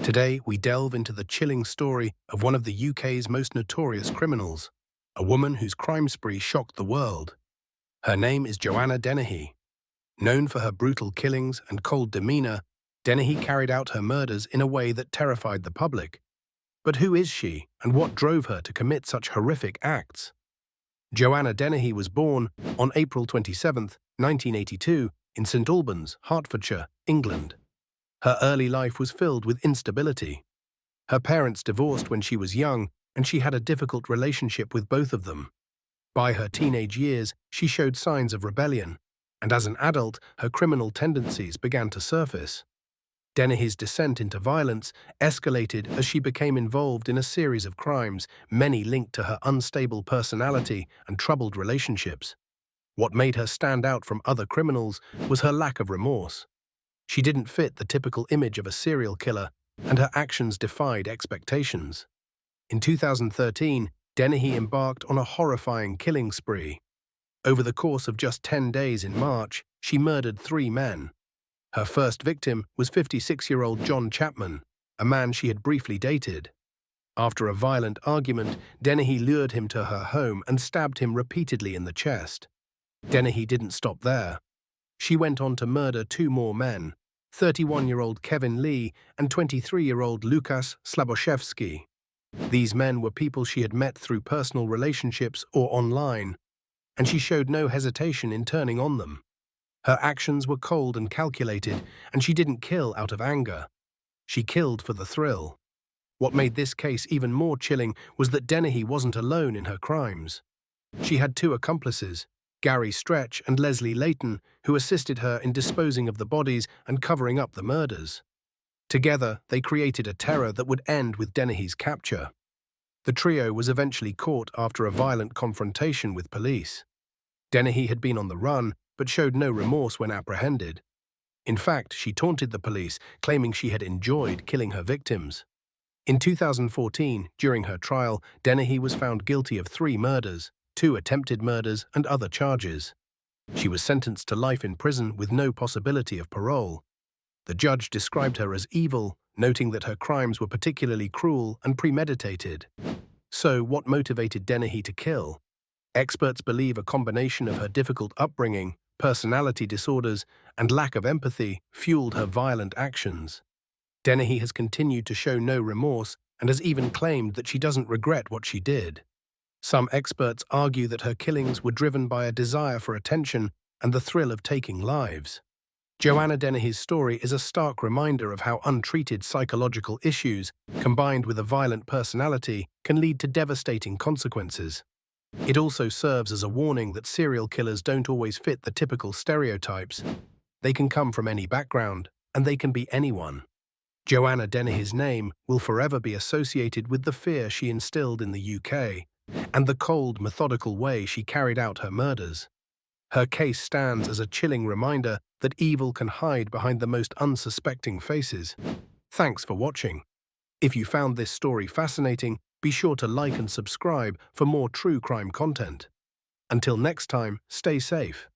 Today, we delve into the chilling story of one of the UK's most notorious criminals, a woman whose crime spree shocked the world. Her name is Joanna Dennehy. Known for her brutal killings and cold demeanor, Dennehy carried out her murders in a way that terrified the public. But who is she, and what drove her to commit such horrific acts? Joanna Dennehy was born on April 27, 1982, in St Albans, Hertfordshire, England. Her early life was filled with instability. Her parents divorced when she was young, and she had a difficult relationship with both of them. By her teenage years, she showed signs of rebellion, and as an adult, her criminal tendencies began to surface. Dennehy's descent into violence escalated as she became involved in a series of crimes, many linked to her unstable personality and troubled relationships. What made her stand out from other criminals was her lack of remorse. She didn't fit the typical image of a serial killer, and her actions defied expectations. In 2013, Dennehy embarked on a horrifying killing spree. Over the course of just 10 days in March, she murdered 3 men. Her first victim was 56-year-old John Chapman, a man she had briefly dated. After a violent argument, Dennehy lured him to her home and stabbed him repeatedly in the chest. Dennehy didn't stop there. She went on to murder 2 more men, 31-year-old Kevin Lee and 23-year-old Lukas Slaboszewski. These men were people she had met through personal relationships or online, and she showed no hesitation in turning on them. Her actions were cold and calculated, and she didn't kill out of anger. She killed for the thrill. What made this case even more chilling was that Dennehy wasn't alone in her crimes. She had 2 accomplices, Gary Stretch and Leslie Layton, who assisted her in disposing of the bodies and covering up the murders. Together, they created a terror that would end with Dennehy's capture. The trio was eventually caught after a violent confrontation with police. Dennehy had been on the run, but showed no remorse when apprehended. In fact, she taunted the police, claiming she had enjoyed killing her victims. In 2014, during her trial, Dennehy was found guilty of 3 murders, 2 attempted murders, and other charges. She was sentenced to life in prison with no possibility of parole. The judge described her as evil, noting that her crimes were particularly cruel and premeditated. So, what motivated Dennehy to kill? Experts believe a combination of her difficult upbringing, personality disorders, and lack of empathy fueled her violent actions. Dennehy has continued to show no remorse and has even claimed that she doesn't regret what she did. Some experts argue that her killings were driven by a desire for attention and the thrill of taking lives. Joanna Dennehy's story is a stark reminder of how untreated psychological issues, combined with a violent personality, can lead to devastating consequences. It also serves as a warning that serial killers don't always fit the typical stereotypes. They can come from any background, and they can be anyone. Joanna Dennehy's name will forever be associated with the fear she instilled in the UK, and the cold, methodical way she carried out her murders. Her case stands as a chilling reminder that evil can hide behind the most unsuspecting faces. Thanks for watching. If you found this story fascinating, be sure to like and subscribe for more true crime content. Until next time, stay safe.